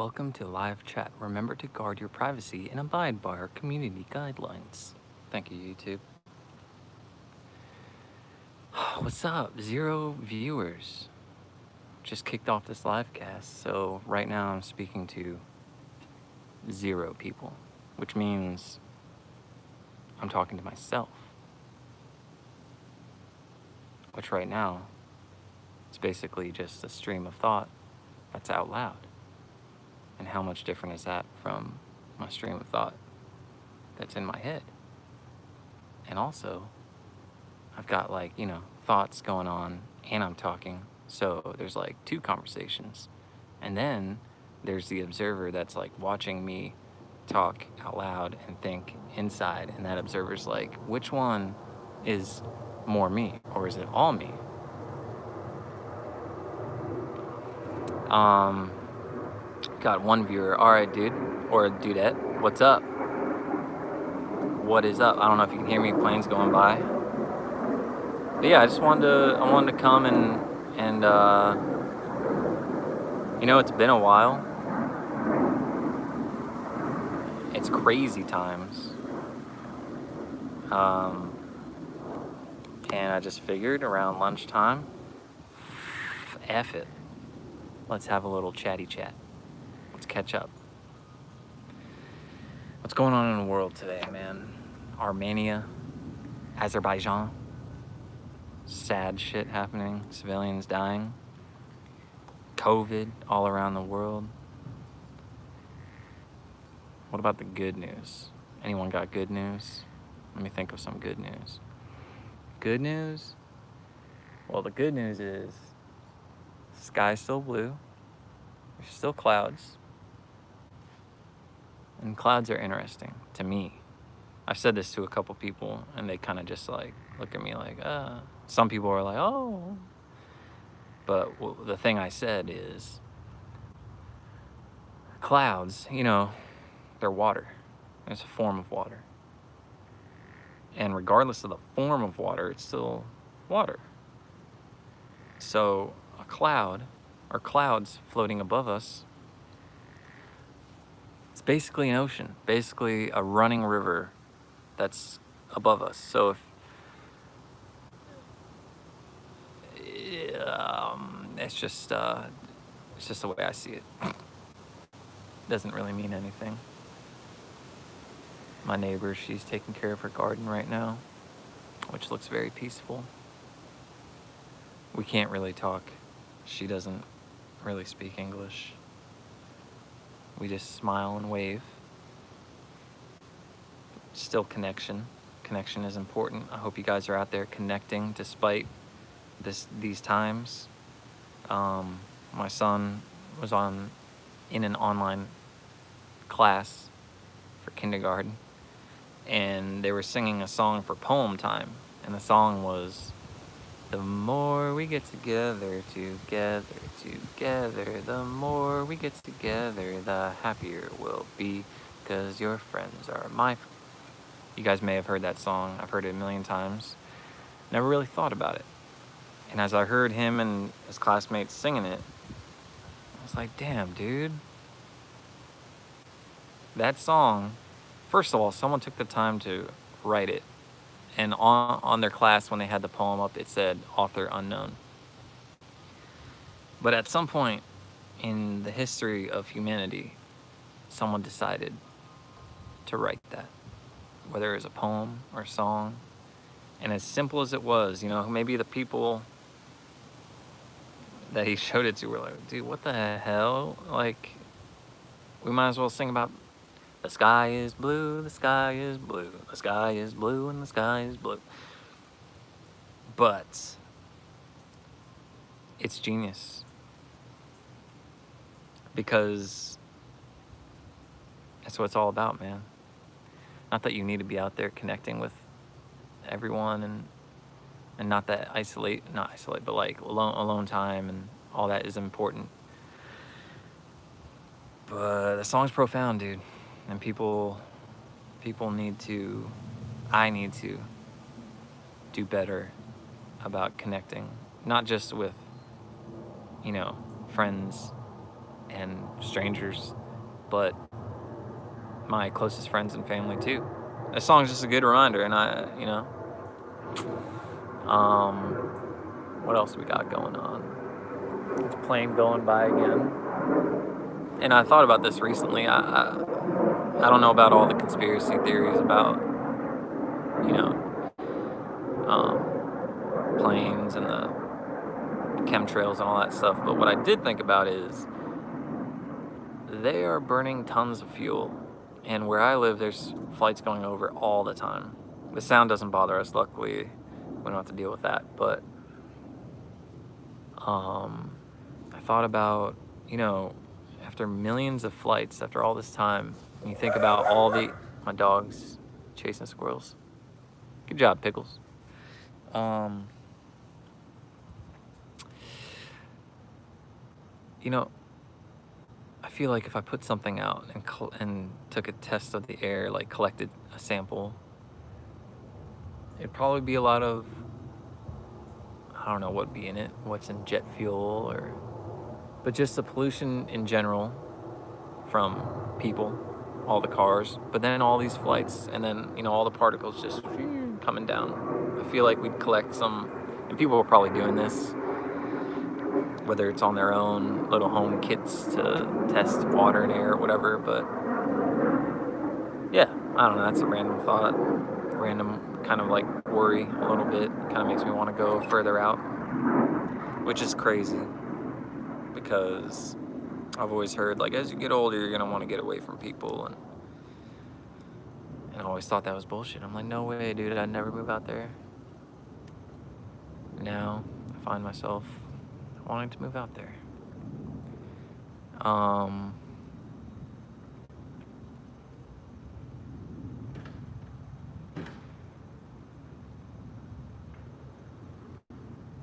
Welcome to live chat. Remember to guard your privacy and abide by our community guidelines. Thank you, YouTube. What's up? 0 viewers. Just kicked off this live cast, so right now I'm speaking to 0 people, which means I'm talking to myself. Which right now, it's basically just a stream of thought that's out loud. And how much different is that from my stream of thought that's in my head? And also, I've got thoughts going on and I'm talking. So there's like 2 conversations. And then there's the observer that's like watching me talk out loud and think inside. And that observer's like, which one is more me, or is it all me? Got 1 viewer. All right, dude, or dudette. What's up? What is up? I don't know if you can hear me. Planes going by. But yeah, I wanted to come and it's been a while. It's crazy times. And I just figured around lunchtime, F it. Let's have a little chatty chat. Let's catch up. What's going on in the world today, man? Armenia, Azerbaijan, sad shit happening, civilians dying, COVID all around the world. What about the good news? Anyone got good news? Let me think of some good news. Good news? Well, the good news is the sky's still blue. There's still clouds. And clouds are interesting to me. I've said this to a couple people and they kind of just like look at me like, Some people are like, oh. But the thing I said is clouds, they're water. It's a form of water. And regardless of the form of water, it's still water. So a cloud, or clouds floating above us, it's basically an ocean, basically a running river that's above us. So it's just the way I see it. Doesn't really mean anything. My neighbor, she's taking care of her garden right now, which looks very peaceful. We can't really talk. She doesn't really speak English. We just smile and wave. Still connection. Connection is important. I hope you guys are out there connecting despite these times. My son was in an online class for kindergarten, and they were singing a song for poem time, and the song was, the more we get together, the more we get together, the happier we'll be, 'cause your friends are my friends. You guys may have heard that song. I've heard it a million times. Never really thought about it. And as I heard him and his classmates singing it, I was like, damn, dude. That song, first of all, someone took the time to write it. And on their class, when they had the poem up, it said author unknown. But at some point in the history of humanity, someone decided to write that, whether it was a poem or a song. And as simple as it was, maybe the people that he showed it to were like, dude, what the hell? Like, we might as well sing about the sky is blue, the sky is blue, the sky is blue, and the sky is blue. But it's genius. Because that's what it's all about, man. Not that you need to be out there connecting with everyone and not isolate, but like alone time and all that is important. But the song's profound, dude. And I need to do better about connecting, not just with, friends and strangers, but my closest friends and family too. This song's just a good reminder, and what else we got going on? It's a plane going by again. And I thought about this recently. I don't know about all the conspiracy theories about, you know, planes and the chemtrails and all that stuff, but what I did think about is they are burning tons of fuel, and where I live there's flights going over all the time. The sound doesn't bother us, luckily we don't have to deal with that, but I thought about, after millions of flights, after all this time, you think about all my dog's chasing squirrels. Good job, Pickles. I feel like if I put something out and took a test of the air, like collected a sample, it'd probably be a lot of, I don't know what'd be in it, what's in jet fuel, but just the pollution in general from people, all the cars, but then all these flights, and then, all the particles just coming down. I feel like we'd collect some, and people are probably doing this, whether it's on their own little home kits to test water and air or whatever, but yeah, I don't know, that's a random thought, random kind of like worry a little bit, kind of makes me want to go further out, which is crazy, because I've always heard, like, as you get older, you're going to want to get away from people, and I always thought that was bullshit. I'm like, no way, dude, I'd never move out there. Now, I find myself wanting to move out there.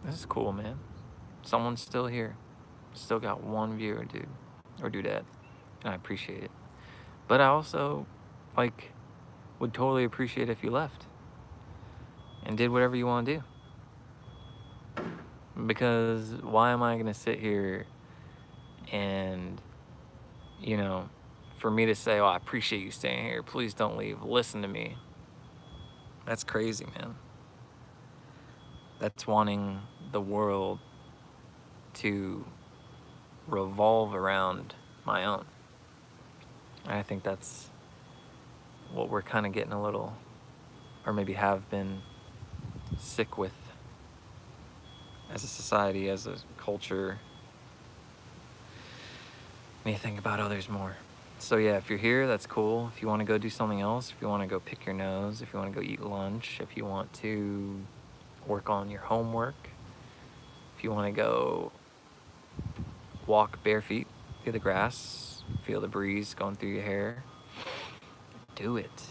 This is cool, man. Someone's still here. Still got one viewer, dude, or dudette, and I appreciate it. But I also, would totally appreciate if you left and did whatever you want to do. Because why am I going to sit here and, for me to say, oh, I appreciate you staying here, please don't leave, listen to me. That's crazy, man. That's wanting the world to revolve around my own. And I think that's what we're kind of getting a little, or maybe have been sick with as a society, as a culture. We need to think about others more. So yeah, if you're here, that's cool. If you want to go do something else, if you want to go pick your nose, if you want to go eat lunch, if you want to work on your homework, if you want to go walk bare feet through the grass, feel the breeze going through your hair, do it.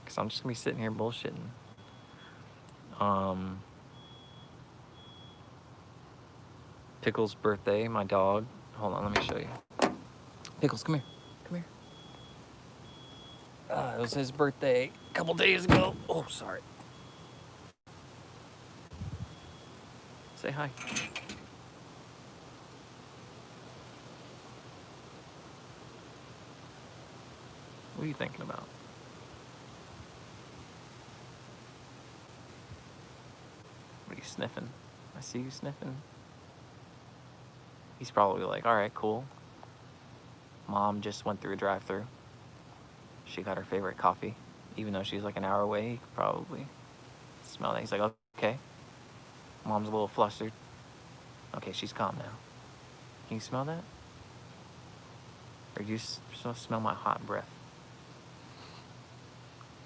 Because I'm just going to be sitting here bullshitting. Pickles' birthday, my dog. Hold on, let me show you. Pickles, come here. Come here. It was his birthday a couple days ago. Oh, sorry. Say hi. What are you thinking about? What are you sniffing? I see you sniffing. He's probably like, all right, cool. Mom just went through a drive-thru. She got her favorite coffee. Even though she's like an hour away, he could probably smell that. He's like, okay. Mom's a little flustered. Okay, she's calm now. Can you smell that? Or do you smell my hot breath?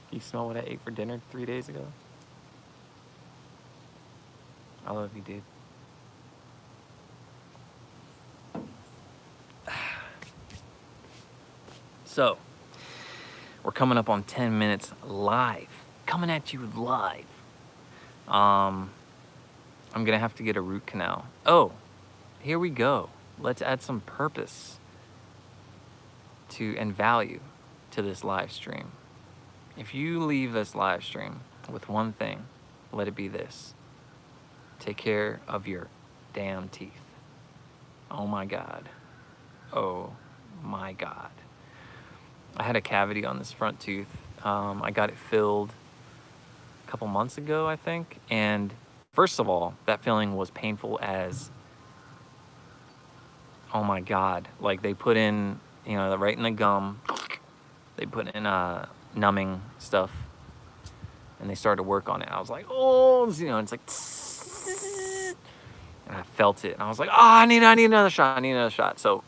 Can you smell what I ate for dinner 3 days ago? I love you, dude. So, we're coming up on 10 minutes live. Coming at you live. I'm gonna have to get a root canal. Oh, here we go. Let's add some purpose and value to this live stream. If you leave this live stream with one thing, let it be this. Take care of your damn teeth. Oh my God. Oh my God. I had a cavity on this front tooth. I got it filled a couple months ago, I think. And first of all, that feeling was painful as, oh my God. Like they put in, right in the gum, they put in numbing stuff and they started to work on it. I was like, oh, it's like, and I felt it. And I was like, oh, I need another shot. I need another shot. So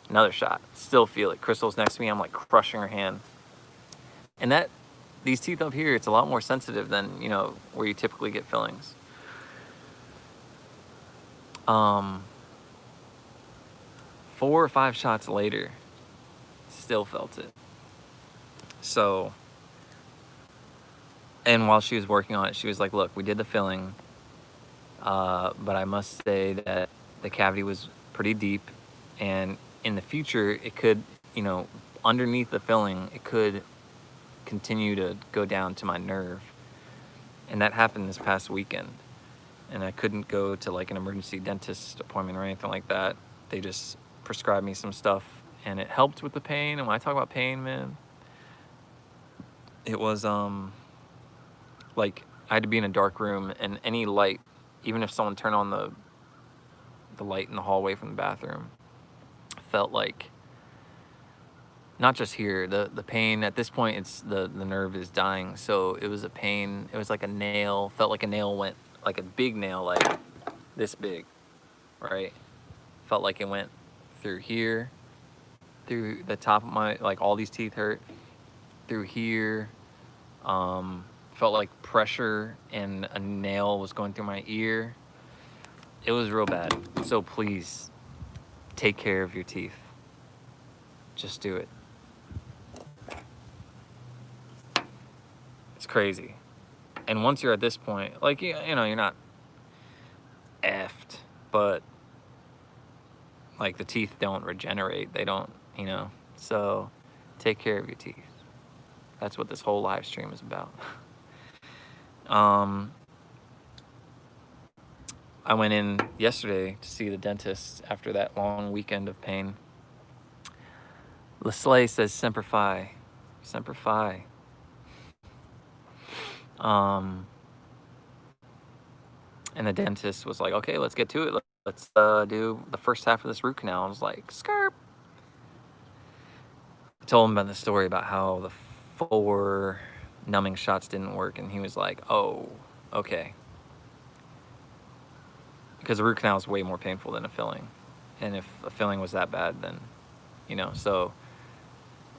another shot. Still feel it. Crystal's next to me. I'm like crushing her hand. And these teeth up here, it's a lot more sensitive than, where you typically get fillings. 4 or 5 shots later, still felt it. So, and while she was working on it, she was like, look, we did the filling, but I must say that the cavity was pretty deep, and in the future, it could, underneath the filling, it could continue to go down to my nerve. And that happened this past weekend. And I couldn't go to like an emergency dentist appointment or anything like that. They just prescribed me some stuff and it helped with the pain. And when I talk about pain, man, it was like I had to be in a dark room and any light, even if someone turned on the light in the hallway from the bathroom, felt like, not just here, the pain at this point, it's the nerve is dying. So it was a pain. It was like a nail, felt like a nail went, like a big nail, like this big, right? Felt like it went through here, through the top of my, like all these teeth hurt, through here. Felt like pressure and a nail was going through my ear. It was real bad. So please take care of your teeth. Just do it. It's crazy. And once you're at this point, like, you're not effed, but like the teeth don't regenerate. They don't, so take care of your teeth. That's what this whole live stream is about. I went in yesterday to see the dentist after that long weekend of pain. Lesley says, Semper Fi. Semper Fi. And the dentist was like, okay, let's get to it. Let's do the first half of this root canal. I was like, skirp. I told him about the story about how the 4 numbing shots didn't work. And he was like, oh, okay. Because a root canal is way more painful than a filling. And if a filling was that bad, then, so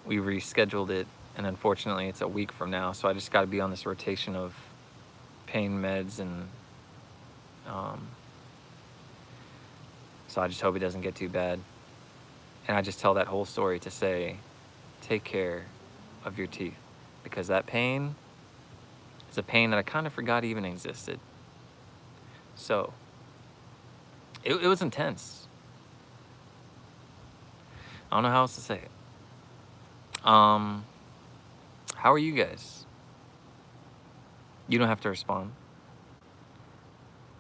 we rescheduled it. And unfortunately, it's a week from now. So I just got to be on this rotation of pain meds. And so I just hope it doesn't get too bad. And I just tell that whole story to say, take care of your teeth. Because that pain is a pain that I kind of forgot even existed. So it was intense. I don't know how else to say it. How are you guys? You don't have to respond.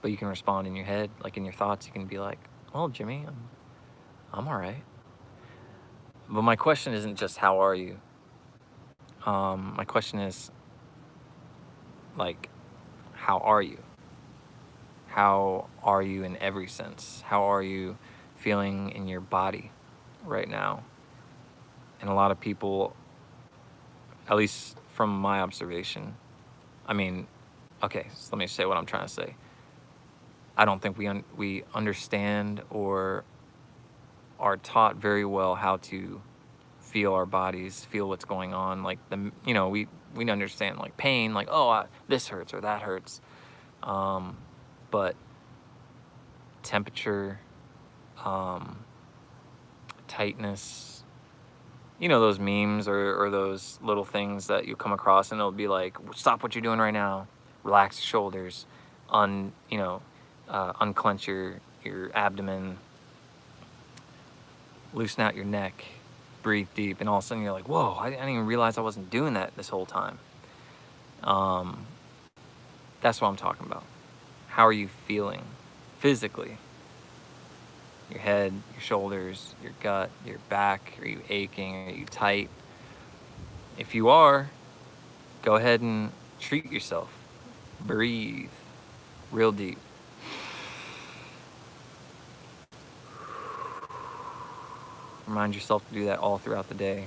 But you can respond in your head, like in your thoughts. You can be like, well, Jimmy, I'm all right. But my question isn't just how are you? My question is, like, how are you? How are you in every sense? How are you feeling in your body right now? And a lot of people, at least from my observation, okay, so let me say what I'm trying to say. I don't think we understand or are taught very well how to feel our bodies, feel what's going on. Like we understand like pain, like, oh, this hurts or that hurts. But temperature, tightness, those memes or those little things that you come across and it'll be like, stop what you're doing right now, relax your shoulders, unclench your abdomen, loosen out your neck, breathe deep, and all of a sudden you're like, whoa, I didn't even realize I wasn't doing that this whole time. That's what I'm talking about. How are you feeling physically? your head, your shoulders, your gut, your back. Are you aching? Are you tight? If you are, go ahead and treat yourself. Breathe real deep. Remind yourself to do that all throughout the day.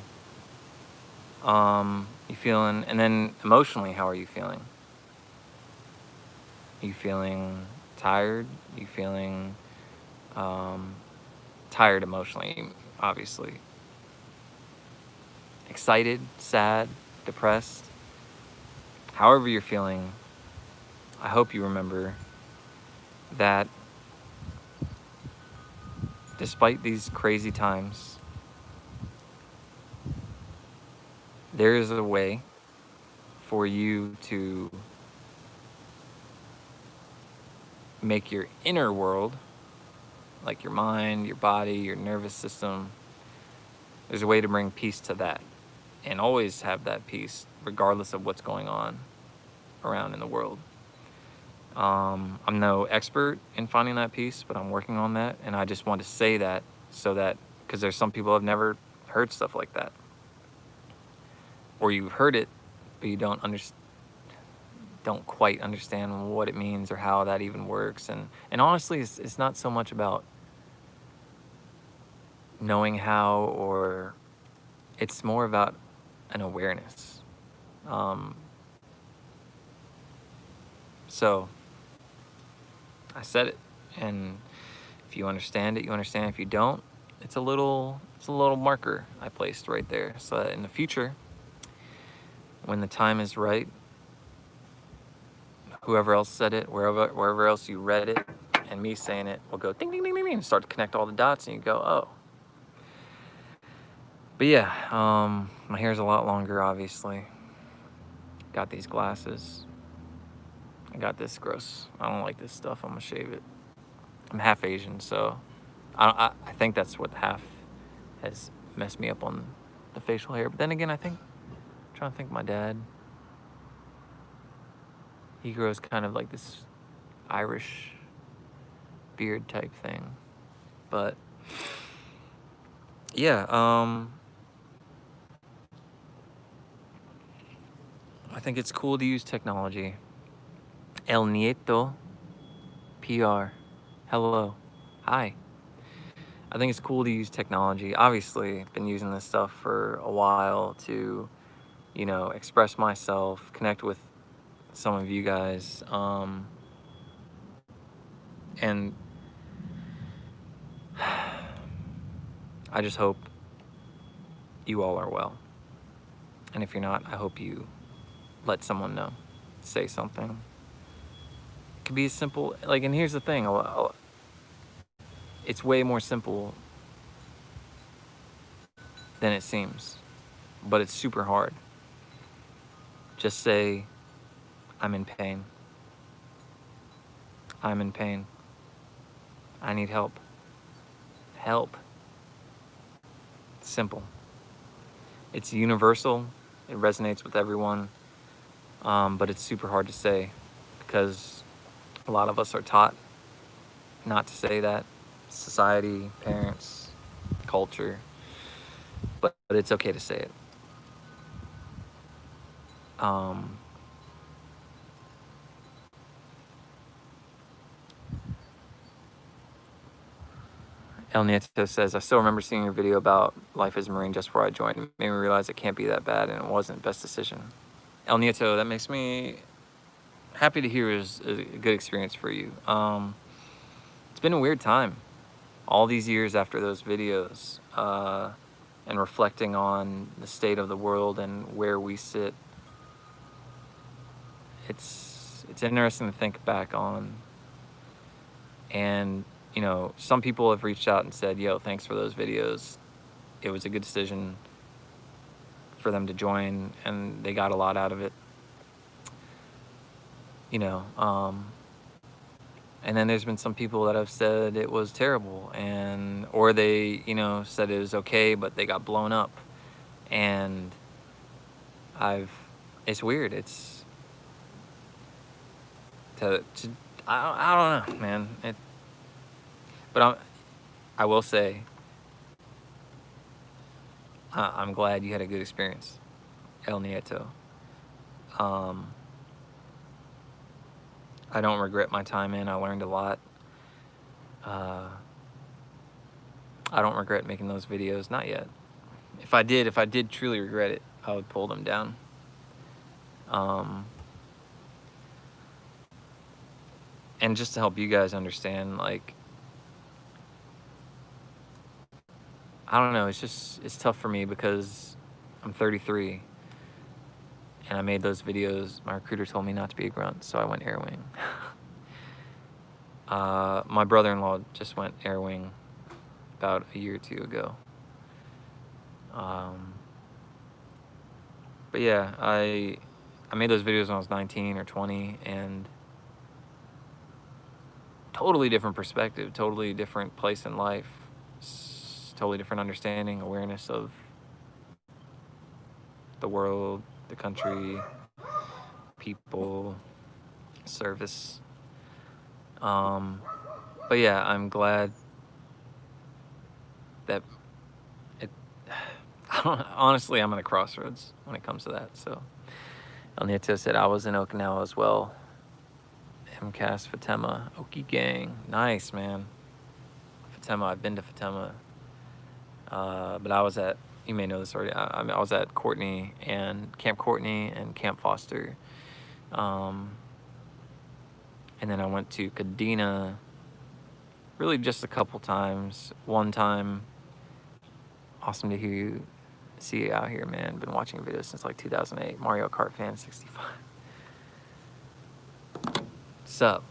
You feeling, and then emotionally, how are you feeling? Are you feeling tired? Are you feeling tired emotionally, obviously? Excited, sad, depressed? However you're feeling, I hope you remember that despite these crazy times, there is a way for you to make your inner world, like your mind, your body, your nervous system, there's a way to bring peace to that and always have that peace regardless of what's going on around in the world. I'm no expert in finding that peace, but I'm working on that, and I just want to say that so that, because there's some people who have never heard stuff like that, or you've heard it, but you don't quite understand what it means or how that even works. And honestly, it's not so much about knowing how, or it's more about an awareness. So I said it, and if you understand it, you understand. If you don't, it's a little marker I placed right there, so that in the future, when the time is right, whoever else said it, wherever else you read it, and me saying it will go ding ding ding ding ding, and start to connect all the dots, and you go, oh. But yeah, my hair's a lot longer, obviously. Got these glasses. I got this gross. I don't like this stuff. I'm gonna shave it. I'm half Asian, so I think that's what half has messed me up on the facial hair. But then again, I'm trying to think, my dad, he grows kind of like this Irish beard type thing. But yeah, I think it's cool to use technology. El Nieto, PR, hello, hi. I think it's cool to use technology. Obviously, I've been using this stuff for a while to, express myself, connect with some of you guys, and I just hope you all are well. And if you're not, I hope you let someone know, say something. It could be as simple, and here's the thing, it's way more simple than it seems, but it's super hard. Just say, I'm in pain. I'm in pain. I need help. Help. Simple. It's universal. It resonates with everyone, but it's super hard to say because a lot of us are taught not to say that. Society, parents, culture, but it's okay to say it. El Nieto says, I still remember seeing your video about life as a Marine just before I joined. It made me realize it can't be that bad, and it wasn't. Best decision. El Nieto, that makes me happy to hear. Is a good experience for you. It's been a weird time. All these years after those videos, and reflecting on the state of the world and where we sit, it's interesting to think back on. And some people have reached out and said, yo, thanks for those videos. It was a good decision for them to join, and they got a lot out of it. And then there's been some people that have said it was terrible, or they, said it was okay, but they got blown up. And it's weird. It's I don't know, man. But I will say, I'm glad you had a good experience, El Nieto. I don't regret my time in. I learned a lot. I don't regret making those videos, not yet. If I did truly regret it, I would pull them down. And just to help you guys understand, like, I don't know, it's tough for me because I'm 33 and I made those videos. My recruiter told me not to be a grunt, so I went air wing. My brother-in-law just went air wing about a year or two ago. But yeah, I made those videos when I was 19 or 20, and totally different perspective, totally different place in life, totally different understanding, awareness of the world, the country, people, service. But yeah, I'm glad that it, honestly, I'm at a crossroads when it comes to that. So El Nieto said I was in Okinawa as well. MCAS Fatema, Oki gang. Nice, man. Fatema, I've been to Fatema. But I was at, you may know this already, I was at Courtney and Camp Courtney and Camp Foster. And then I went to Kadena really just a couple times. One time, awesome to see you out here, man. Been watching videos since like 2008. Mario Kart fan 65. Sup?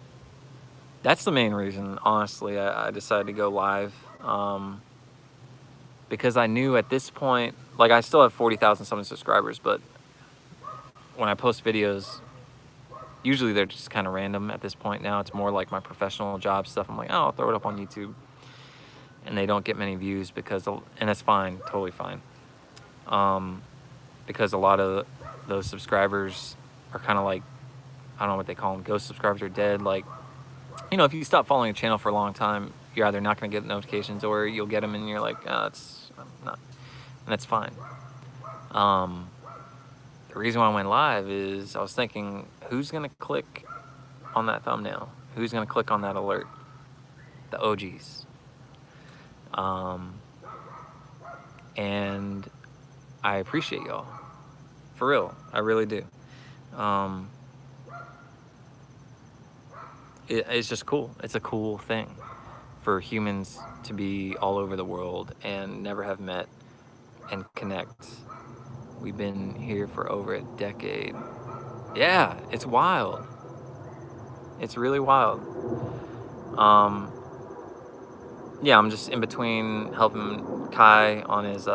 That's the main reason, honestly, I decided to go live. Because I knew at this point, like, I still have 40,000 something subscribers, but when I post videos, usually they're just kind of random at this point now. It's more like my professional job stuff. I'm like, oh, I'll throw it up on YouTube. And they don't get many views because, and that's fine, totally fine. Because a lot of those subscribers are kind of like, I don't know what they call them, ghost subscribers are dead. Like, you know, if you stop following a channel for a long time, you're either not going to get notifications or you'll get them and you're like, oh, I'm not, and that's fine. The reason why I went live is I was thinking, who's going to click on that thumbnail? Who's going to click on that alert? The OGs. And I appreciate y'all. For real, I really do. It's just cool. It's a cool thing for humans to be all over the world and never have met and connect. We've been here for over a decade. Yeah, it's wild. It's really wild. Yeah, I'm just in between helping Kai on his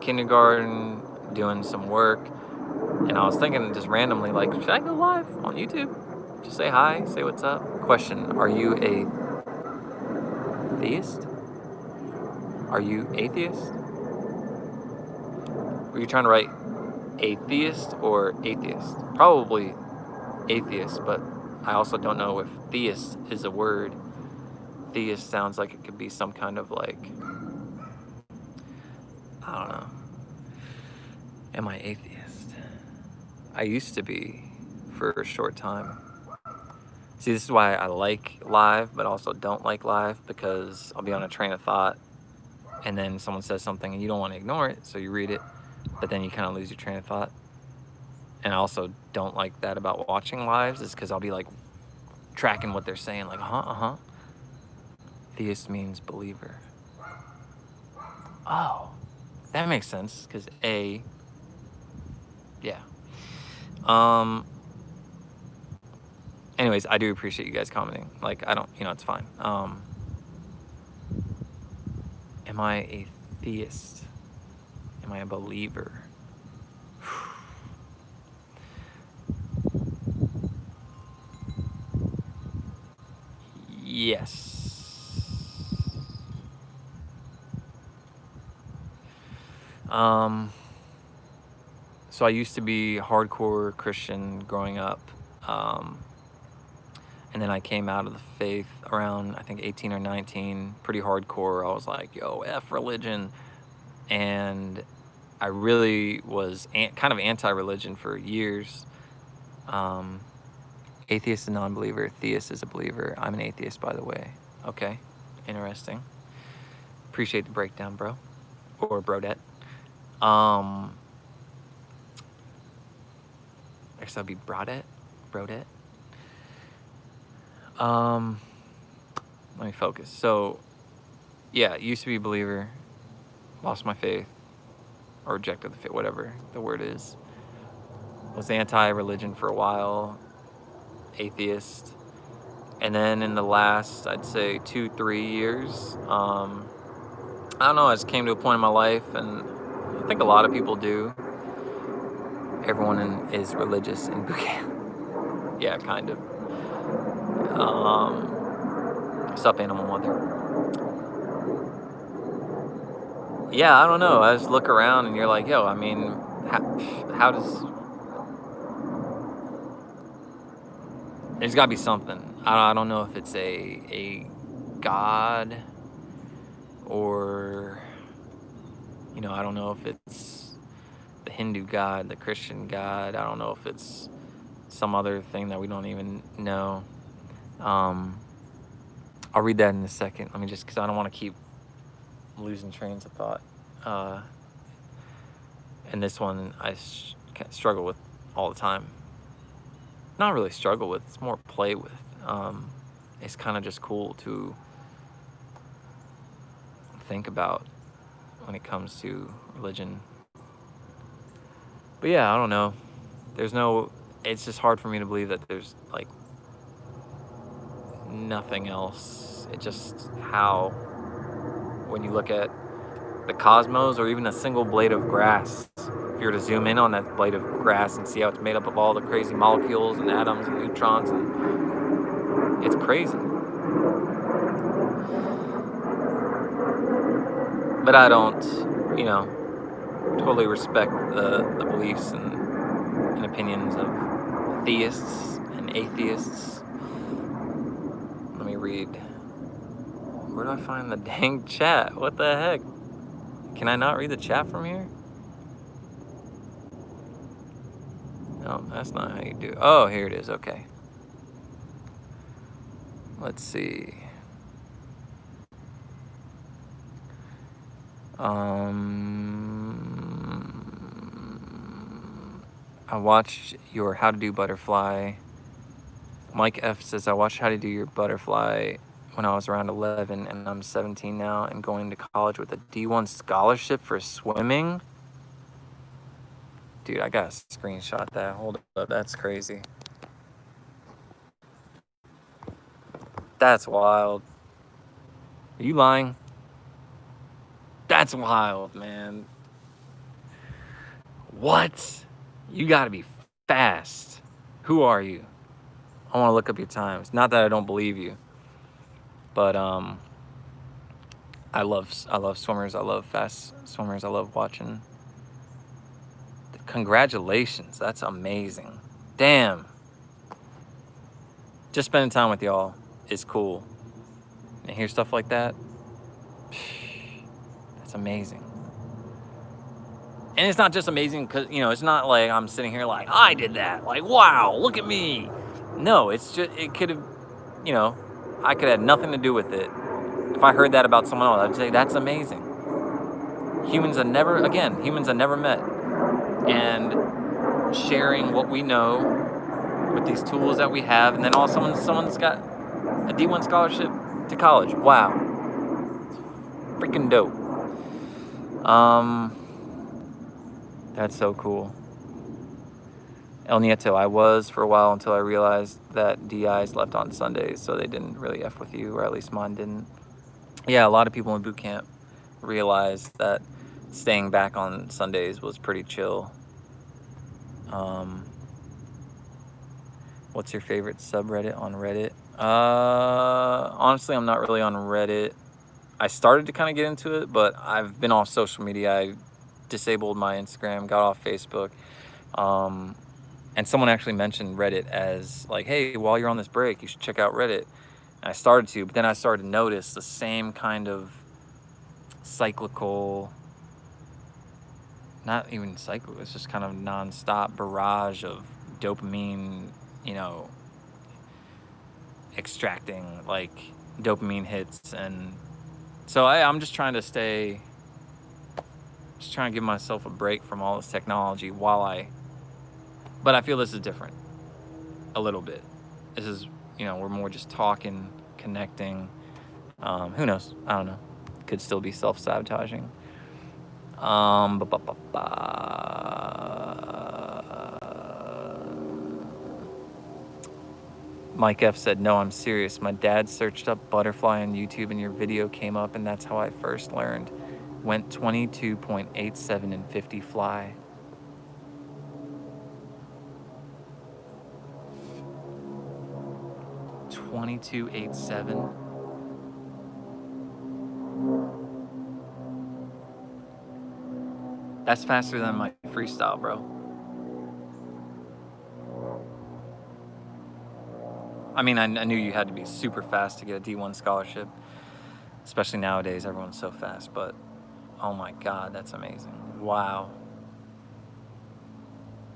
kindergarten, doing some work, and I was thinking just randomly, like, should I go live on YouTube? Just say hi, say what's up. Question, are you a theist? Are you atheist? Were you trying to write atheist or atheist? Probably atheist, but I also don't know if theist is a word. Theist sounds like it could be some kind of like, I don't know. Am I atheist? I used to be for a short time. See, this is why I like live, but also don't like live, because I'll be on a train of thought and then someone says something and you don't want to ignore it, so you read it, but then you kind of lose your train of thought. And I also don't like that about watching lives, is because I'll be like tracking what they're saying, like, Theist means believer. Oh, that makes sense, because yeah. Anyways, I do appreciate you guys commenting. Like, I don't, it's fine. Am I a theist? Am I a believer? Yes. So I used to be hardcore Christian growing up. And then I came out of the faith around, I think, 18 or 19, pretty hardcore. I was like, yo, F religion. And I really was kind of anti-religion for years. Atheist is a non-believer. Theist is a believer. I'm an atheist, by the way. Okay, interesting. Appreciate the breakdown, bro. Or brodette. I guess that'd be brodette. Brodette. Let me focus. So, yeah, used to be a believer. Lost my faith. Or rejected the faith, whatever the word is. Was anti-religion for a while. Atheist. And then in the last, I'd say 2-3 years, I don't know, I just came to a point in my life, and I think a lot of people do. Everyone is religious in boot camp. Yeah, kind of. Sup, animal mother. Yeah, I don't know. I just look around and you're like, yo, I mean, how does... There's got to be something. I don't know if it's a God or, you know, I don't know if it's the Hindu God, the Christian God. I don't know if it's some other thing that we don't even know. I'll read that in a second. Let me just, because I don't want to keep losing trains of thought. And this one I struggle with all the time. Not really struggle with, it's more play with. It's kind of just cool to think about when it comes to religion. But yeah, I don't know. It's just hard for me to believe that there's like nothing else. It just how, when you look at the cosmos or even a single blade of grass, if you were to zoom in on that blade of grass and see how it's made up of all the crazy molecules and atoms and neutrons, and it's crazy. But I don't, you know, totally respect the beliefs and opinions of theists and atheists. Let me read. Where do I find the dang chat? What the heck? Can I not read the chat from here? No, that's not how you do it. Oh, here it is. Okay. Let's see. I watched your How to Do Butterfly. Mike F says, I watched How to Do Your Butterfly when I was around 11, and I'm 17 now and going to college with a D1 scholarship for swimming. Dude, I gotta screenshot that. Hold up, that's crazy. That's wild. Are you lying? That's wild, man. What? You gotta be fast. Who are you? I want to look up your times. Not that I don't believe you, but I love swimmers. I love fast swimmers. I love watching. Congratulations, that's amazing. Damn. Just spending time with y'all is cool. And hear stuff like that, that's amazing. And it's not just amazing because, you know, it's not like I'm sitting here like, I did that. Like, wow, look at me. No, it's just, it could have, you know, I could have nothing to do with it. If I heard that about someone else, I'd say, that's amazing. Humans are never met. And sharing what we know with these tools that we have, and then all someone's got a D1 scholarship to college. Wow. It's freaking dope. That's so cool. El Nieto, I was for a while until I realized that DIs left on Sundays, so they didn't really F with you, or at least mine didn't. Yeah, a lot of people in boot camp realized that staying back on Sundays was pretty chill. What's your favorite subreddit on Reddit? Honestly, I'm not really on Reddit. I started to kind of get into it, but I've been off social media. I disabled my Instagram, got off Facebook. And someone actually mentioned Reddit as like, hey, while you're on this break, you should check out Reddit. And I started to, but then I started to notice the same kind of cyclical, not even cyclical, it's just kind of nonstop barrage of dopamine, you know, extracting like dopamine hits. And so I'm just trying to give myself a break from all this technology but I feel this is different a little bit. This is, we're more just talking, connecting. Who knows? I don't know. Could still be self-sabotaging. Ba, ba, ba, ba. Mike F said, no, I'm serious. My dad searched up butterfly on YouTube and your video came up, and that's how I first learned. Went 22.87 and 50 fly. .2287. That's faster than my freestyle, bro. I mean, I knew you had to be super fast to get a D1 scholarship, especially nowadays. Everyone's so fast, but oh my God, that's amazing. Wow.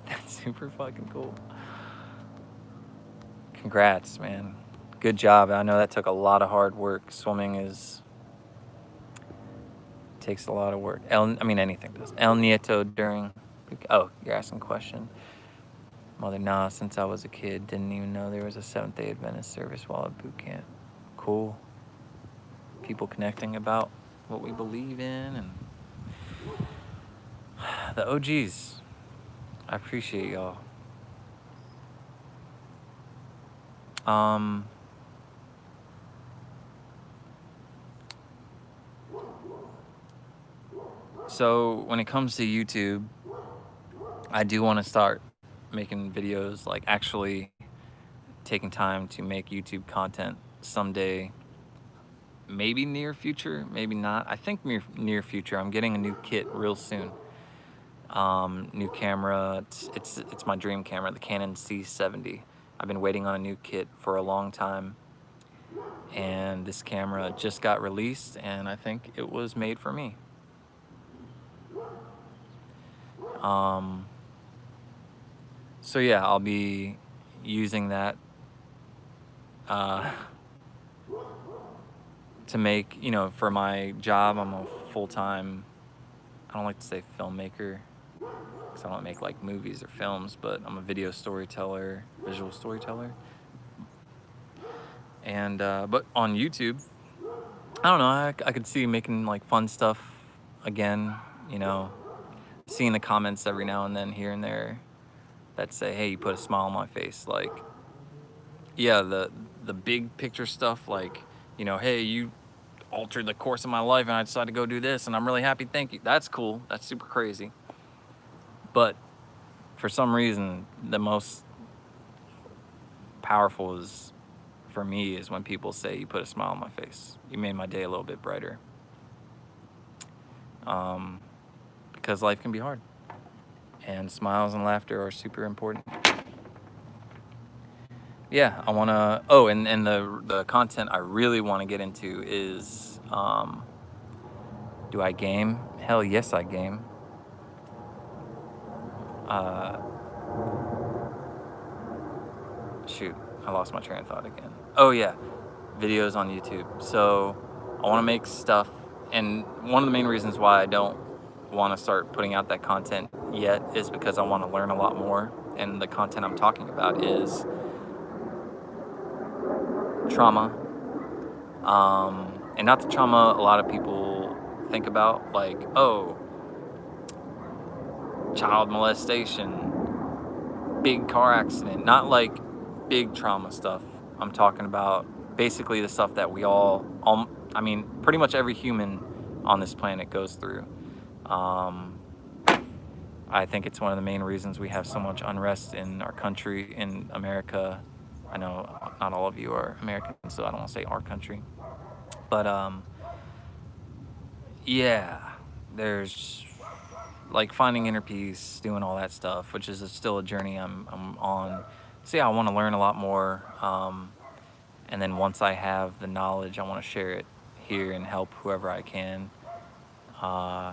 That's super fucking cool. Congrats, man. Good job. I know that took a lot of hard work. Swimming takes a lot of work. Anything does. El Nieto during, oh, you're asking a question. Mother, nah, since I was a kid, didn't even know there was a Seventh-day Adventist service while at boot camp. Cool. People connecting about what we believe in, and the OGs. I appreciate y'all. So when it comes to YouTube, I do want to start making videos, like actually taking time to make YouTube content someday. Maybe near future, maybe not. I think near future. I'm getting a new kit real soon. New camera. It's my dream camera, the Canon C70. I've been waiting on a new kit for a long time, and this camera just got released, and I think it was made for me. So yeah, I'll be using that to make, for my job. I'm a full-time, I don't like to say filmmaker, because I don't make like movies or films, but I'm a video storyteller, visual storyteller. And but on YouTube, I don't know, I could see making like fun stuff again, seeing the comments every now and then here and there that say, hey, you put a smile on my face. Like, yeah, the big picture stuff, like, hey, you altered the course of my life and I decided to go do this and I'm really happy, thank you. That's cool. That's super crazy. But for some reason, the most powerful for me is when people say, you put a smile on my face. You made my day a little bit brighter. Because life can be hard. And smiles and laughter are super important. Yeah, I want to... Oh, and the content I really want to get into is... do I game? Hell yes, I game. Shoot, I lost my train of thought again. Oh yeah, videos on YouTube. So I want to make stuff, and one of the main reasons why I don't want to start putting out that content yet is because I want to learn a lot more, and the content I'm talking about is trauma, and not the trauma a lot of people think about, like, oh, child molestation, big car accident, not like big trauma stuff. I'm talking about basically the stuff that we pretty much every human on this planet goes through. I think it's one of the main reasons we have so much unrest in our country, in America. I know not all of you are American, so I don't want to say our country. But yeah, there's like finding inner peace, doing all that stuff, which is still a journey I'm on. So yeah, I want to learn a lot more. And then once I have the knowledge, I want to share it here and help whoever I can. Uh,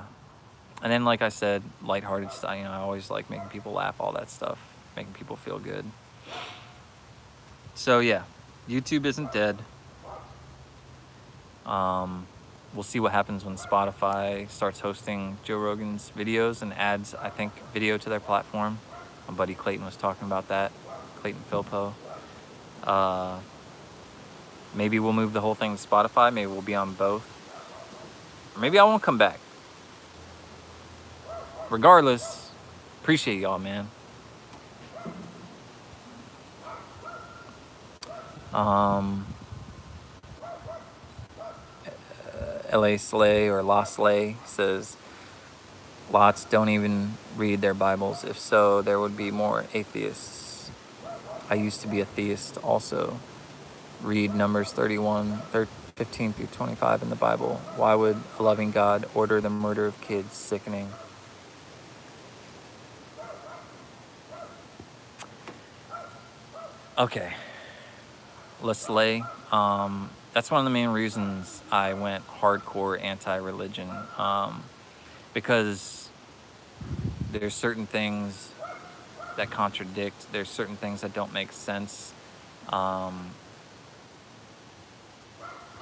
and then, like I said, lighthearted stuff. You know, I always like making people laugh, all that stuff, making people feel good. So yeah, YouTube isn't dead. We'll see what happens when Spotify starts hosting Joe Rogan's videos and adds, I think, video to their platform. My buddy Clayton was talking about that. Clayton Philpo. Maybe we'll move the whole thing to Spotify. Maybe we'll be on both. Or maybe I won't come back. Regardless, appreciate y'all, man. LA Slay or La Slay says, lots don't even read their Bibles. If so, there would be more atheists. I used to be a theist also. Read Numbers 31, 15 through 25 in the Bible. Why would a loving God order the murder of kids? Sickening. Okay. Lesley. That's one of the main reasons I went hardcore anti-religion. Because there's certain things that contradict. There's certain things that don't make sense.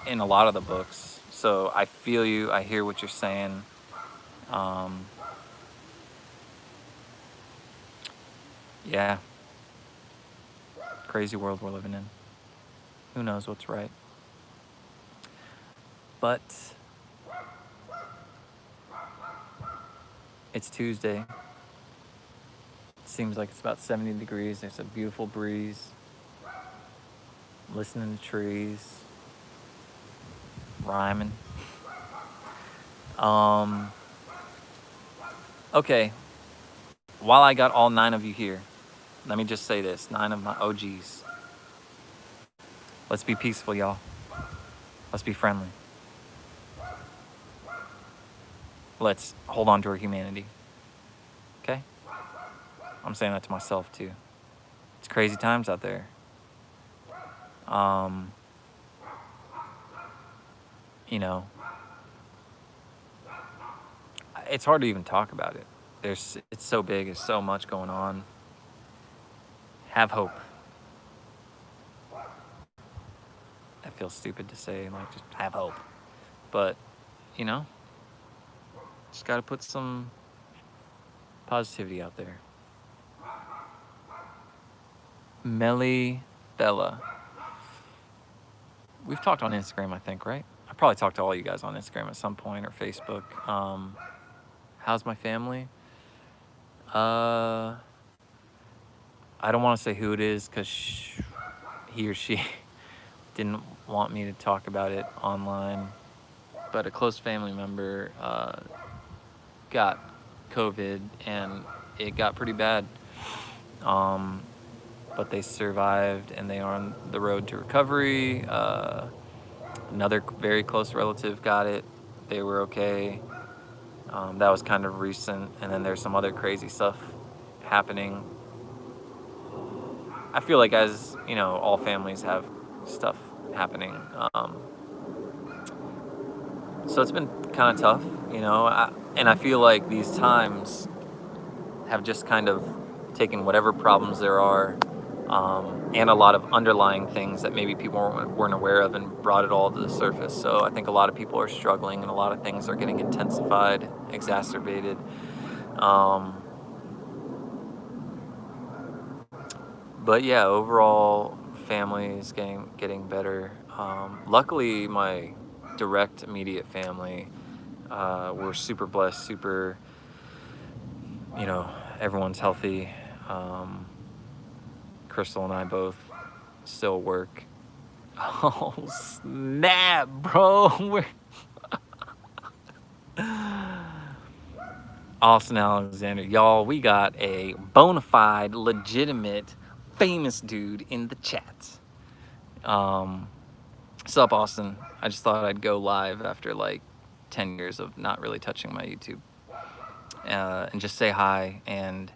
In a lot of the books. So I feel you. I hear what you're saying. Yeah. Crazy world we're living in. Who knows what's right? But it's Tuesday. It seems like it's about 70 degrees. There's a beautiful breeze. Listening to trees. Rhyming. Okay. While I got all 9 of you here, let me just say this. 9 of my OGs. Let's be peaceful, y'all. Let's be friendly. Let's hold on to our humanity. Okay? I'm saying that to myself too. It's crazy times out there. You know, it's hard to even talk about it. It's so big. There's so much going on. Have hope. That feels stupid to say, like, just have hope. But, you know, just got to put some positivity out there. Melly Bella. We've talked on Instagram, I think, right? I probably talked to all you guys on Instagram at some point or Facebook. How's my family? I don't want to say who it is because he or she didn't want me to talk about it online. But a close family member got COVID and it got pretty bad. But they survived and they are on the road to recovery. Another very close relative got it. They were okay. That was kind of recent. And then there's some other crazy stuff happening. I feel like, as you know, all families have stuff happening. So it's been kind of tough, you know. And I feel like these times have just kind of taken whatever problems there are, and a lot of underlying things that maybe people weren't aware of and brought it all to the surface. So I think a lot of people are struggling and a lot of things are getting intensified, exacerbated. But yeah, overall, family is getting better. Luckily, my direct immediate family, we're super blessed, super, you know, everyone's healthy. Crystal and I both still work. Oh, snap, bro. Austin Alexander. Y'all, we got a bona fide, legitimate, famous dude in the chat. Sup, Austin? I just thought I'd go live after like 10 years of not really touching my YouTube. and just say hi. And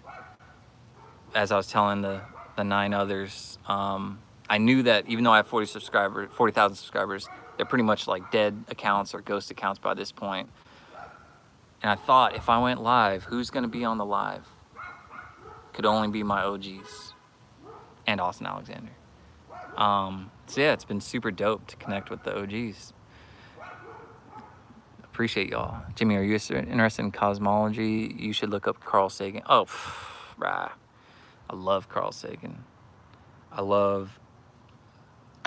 as I was telling the 9 others, I knew that even though I have 40,000 subscribers, they're pretty much like dead accounts or ghost accounts by this point. And I thought, if I went live, who's going to be on the live? Could only be my OGs and Austin Alexander. So yeah, it's been super dope to connect with the OGs. Appreciate y'all. Jimmy, are you interested in cosmology? You should look up Carl Sagan. Oh, rah. I love Carl Sagan. I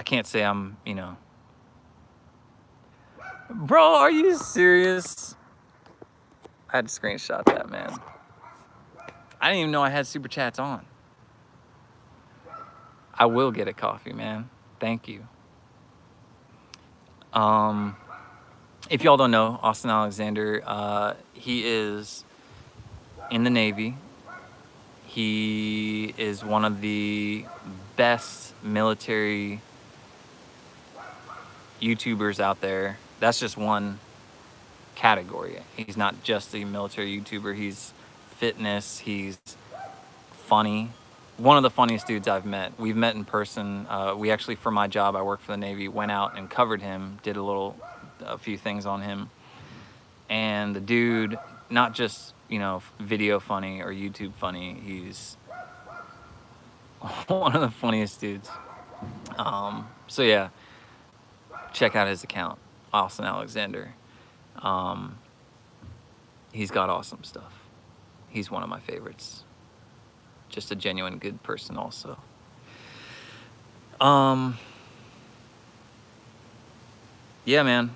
can't say I'm, Bro, are you serious? I had to screenshot that, man. I didn't even know I had super chats on. I will get a coffee, man. Thank you. If y'all don't know, Austin Alexander, he is in the Navy. He is one of the best military YouTubers out there. That's just one category. He's not just a military YouTuber. He's fitness. He's funny. One of the funniest dudes I've met. We've met in person. We actually, for my job, I work for the Navy, went out and covered him, did a few things on him. And the dude, not just, video funny or YouTube funny, he's one of the funniest dudes. So yeah, check out his account, Austin Alexander. He's got awesome stuff. He's one of my favorites. Just a genuine good person also. Yeah, man.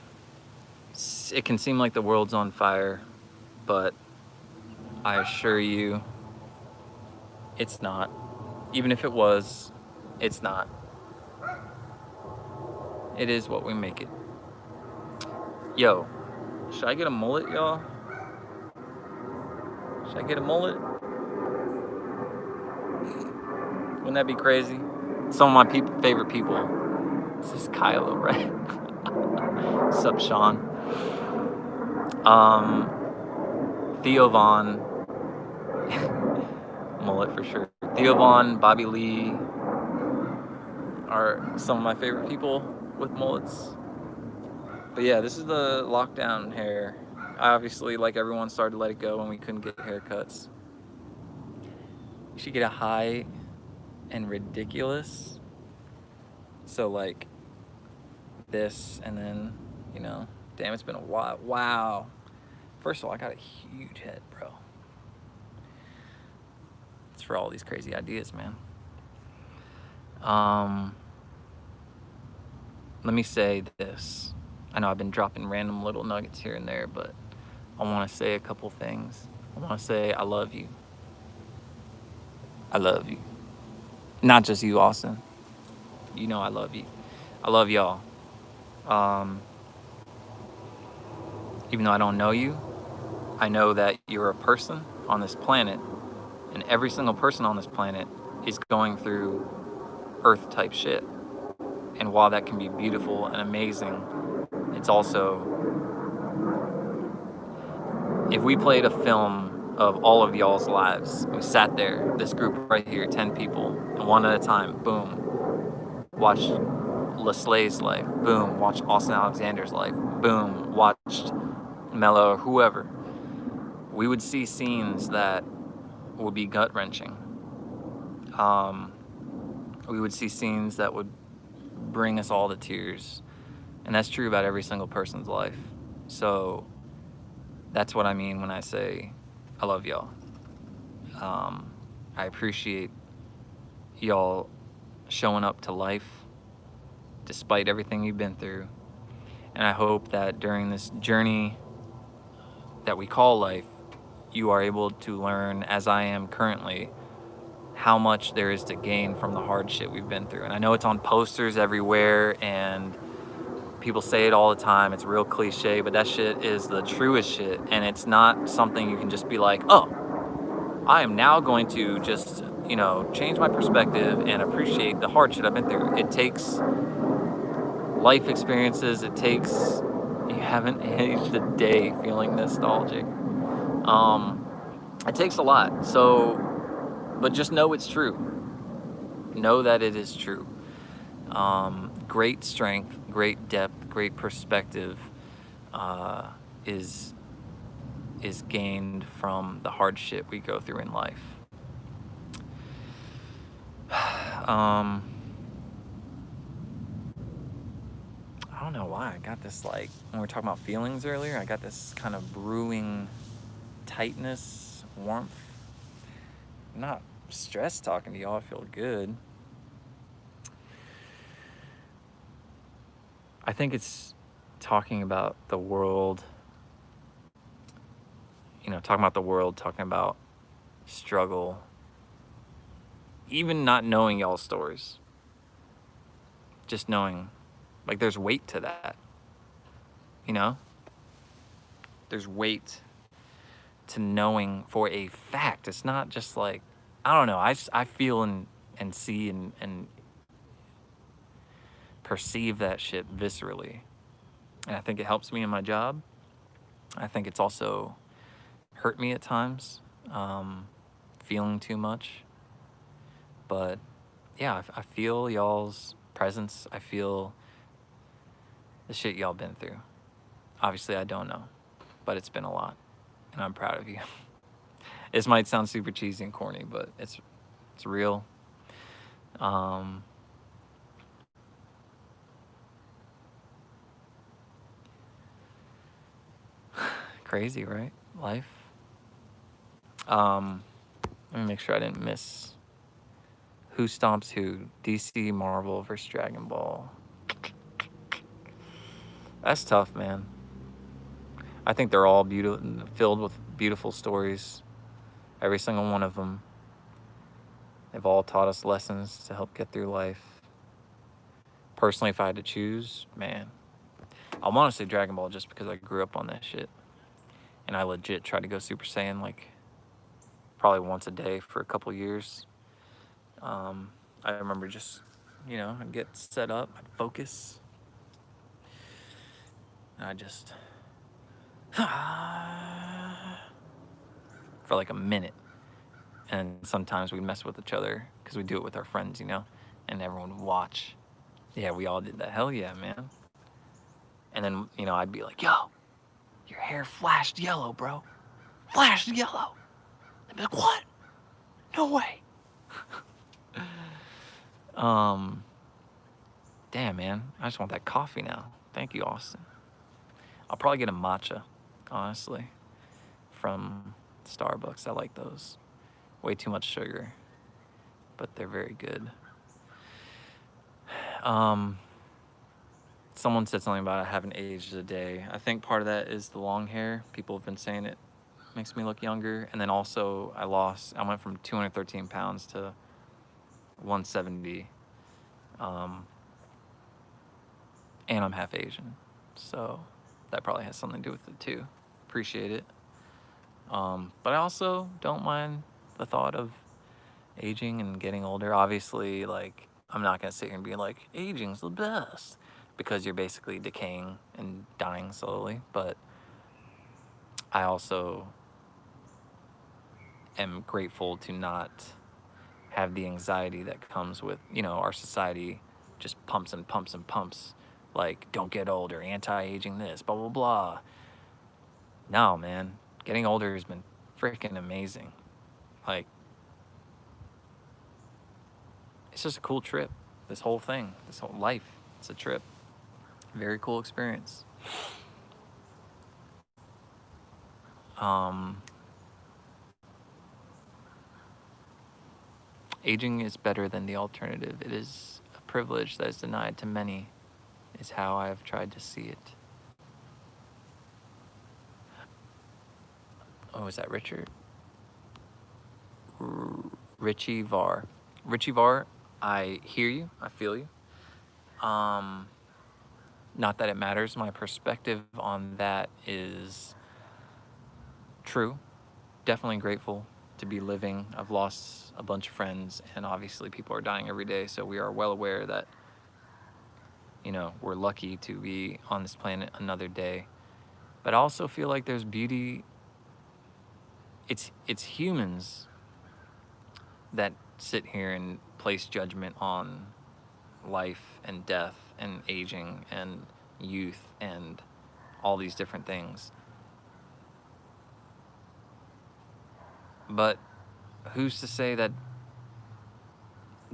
It can seem like the world's on fire, but I assure you, it's not. Even if it was, it's not. It is what we make it. Yo, should I get a mullet, y'all? Should I get a mullet? Wouldn't that be crazy? Some of my favorite people. This is Kylo, right? Sup, Sean? Theo Vaughn. Mullet for sure. Theo Vaughn, Bobby Lee are some of my favorite people with mullets. But yeah, this is the lockdown hair. I obviously, like everyone, started to let it go when we couldn't get haircuts. You should get a high and ridiculous. So like this, and then, damn, it's been a while. Wow. First of all, I got a huge head, bro. It's for all these crazy ideas, man. Let me say this. I know I've been dropping random little nuggets here and there, but I want to say a couple things. I want to say I love you. I love you. Not just you, Austin. You know I love you. I love y'all. Even though I don't know you, I know that you're a person on this planet, and every single person on this planet is going through Earth-type shit. And while that can be beautiful and amazing, it's also, if we played a film of all of y'all's lives, we sat there, this group right here, 10 people, and one at a time, boom, watched Leslie's life, boom, watched Austin Alexander's life, boom, watched Mello or whoever, we would see scenes that would be gut-wrenching. We would see scenes that would bring us all to tears. And that's true about every single person's life. So that's what I mean when I say I love y'all. I appreciate y'all showing up to life despite everything you've been through. And I hope that during this journey that we call life, you are able to learn, as I am currently, how much there is to gain from the hardship we've been through. And I know it's on posters everywhere, and people say it all the time. It's real cliche, but that shit is the truest shit. And it's not something you can just be like, oh, I am now going to just, change my perspective and appreciate the hardship I've been through. It takes life experiences. You haven't aged a day feeling nostalgic. It takes a lot. So, but just know it's true. Know that it is true. Great strength, great depth, great perspective uh, is gained from the hardship we go through in life. I don't know why I got this, like, when we were talking about feelings earlier, I got this kind of brewing tightness, warmth. I'm not stressed talking to y'all. I feel good. I think it's talking about the world, talking about the world, talking about struggle, even not knowing y'all's stories. Just knowing, like, there's weight to that, There's weight to knowing for a fact. It's not just like, I don't know, I feel and see and perceive that shit viscerally. And I think it helps me in my job. I think it's also hurt me at times, feeling too much. But yeah, I feel y'all's presence. I feel the shit y'all been through. Obviously, I don't know, but it's been a lot, and I'm proud of you. This might sound super cheesy and corny, but it's real. Crazy, right? Life. Let me make sure I didn't miss. Who stomps who? DC, Marvel versus Dragon Ball. That's tough, man. I think they're all filled with beautiful stories. Every single one of them. They've all taught us lessons to help get through life. Personally, if I had to choose, man, I want to say Dragon Ball just because I grew up on that shit. And I legit tried to go Super Saiyan like probably once a day for a couple years. I remember just, I'd get set up, I'd focus, and I just for like a minute. And sometimes we'd mess with each other because we do it with our friends, and everyone would watch. Yeah, we all did that. Hell yeah, man. And then, I'd be like, yo, your hair flashed yellow, bro. Flashed yellow. They'd be like, what? No way. Damn, man. I just want that coffee now. Thank you, Austin. I'll probably get a matcha, honestly, from Starbucks. I like those. Way too much sugar, but they're very good. Someone said something about I haven't aged a day. I think part of that is the long hair. People have been saying it makes me look younger. And then also I went from 213 pounds to 170. And I'm half Asian. So that probably has something to do with it too. Appreciate it. But I also don't mind the thought of aging and getting older. Obviously, like, I'm not gonna sit here and be like, aging's the best, because you're basically decaying and dying slowly. But I also am grateful to not have the anxiety that comes with, our society just pumps and pumps and pumps, like, don't get older, anti-aging this, blah, blah, blah. No, man, getting older has been freaking amazing. Like, it's just a cool trip. This whole thing, this whole life, it's a trip. Very cool experience. Aging is better than the alternative. It is a privilege that is denied to many, is how I have tried to see it. Oh, is that Richard? Richie Var. Richie Var, I hear you. I feel you. Not that it matters. My perspective on that is true. Definitely grateful to be living. I've lost a bunch of friends, and obviously people are dying every day, so we are well aware that, we're lucky to be on this planet another day. But I also feel like there's beauty it's humans that sit here and place judgment on life and death and aging and youth and all these different things. But who's to say that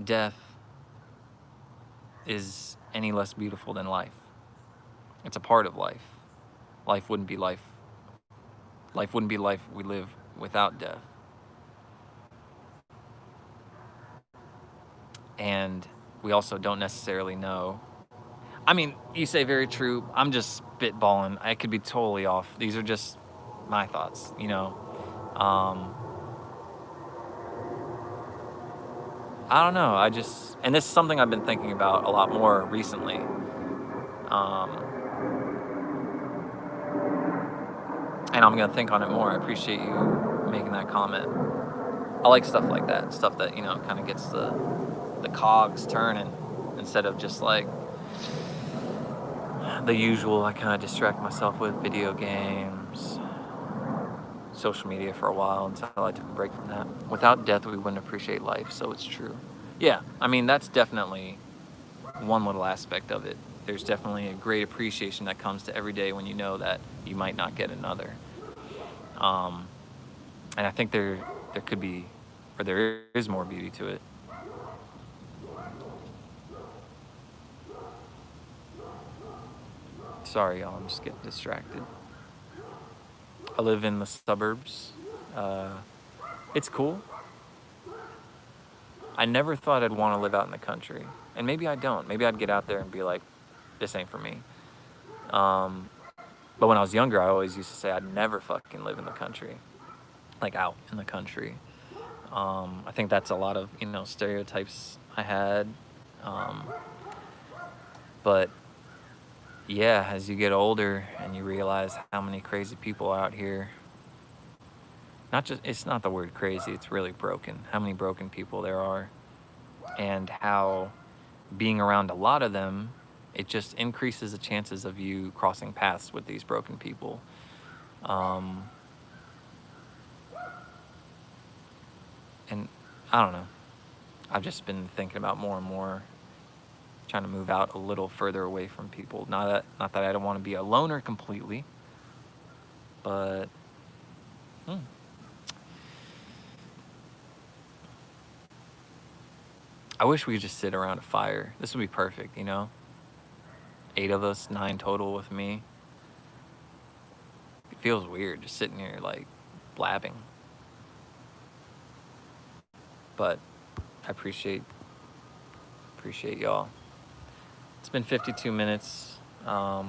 death is any less beautiful than life? It's a part of life. Life wouldn't be life. Life wouldn't be life we live without death. And we also don't necessarily know. I mean, you say very true. I'm just spitballing. I could be totally off. These are just my thoughts, you know. I don't know. And this is something I've been thinking about a lot more recently. And I'm going to think on it more. I appreciate you making that comment. I like stuff like that. Stuff that, you know, kind of gets the cogs turning instead of just like the usual. I kind of distract myself with video games, social media for a while until I took a break from that. Without death, we wouldn't appreciate life, so it's true. Yeah, I mean, that's definitely one little aspect of it. There's definitely a great appreciation that comes to every day when you know that you might not get another. And I think there could be, or there is more beauty to it. Sorry, y'all, I'm just getting distracted. I live in the suburbs. It's cool. I never thought I'd want to live out in the country. And maybe I don't. Maybe I'd get out there and be like, this ain't for me. But when I was younger, I always used to say I'd never fucking live in the country. Like out in the country. I think that's a lot of, you know, stereotypes I had. But yeah, as you get older and you realize how many crazy people are out here. It's not the word crazy, it's really broken. How many broken people there are. And how being around a lot of them, it just increases the chances of you crossing paths with these broken people. And I don't know. I've just been thinking about more and more trying to move out a little further away from people. Not that I don't want to be a loner completely, but I wish we could just sit around a fire. This would be perfect, you know? 8 of us, 9 total with me. It feels weird just sitting here like blabbing. But I appreciate y'all. It's been 52 minutes. I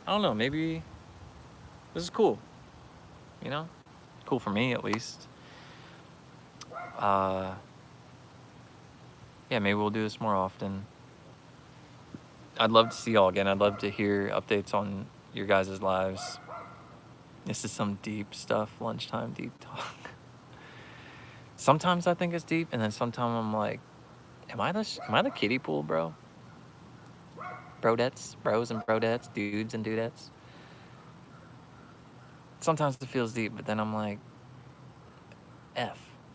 don't know, maybe this is cool. You know? Cool for me at least. Yeah, maybe we'll do this more often. I'd love to see y'all again. I'd love to hear updates on your guys' lives. This is some deep stuff, lunchtime deep talk. Sometimes I think it's deep, and then sometimes I'm like, am I the kiddie pool, bro? Brodettes, bros and brodettes, dudes and dudettes. Sometimes it feels deep, but then I'm like,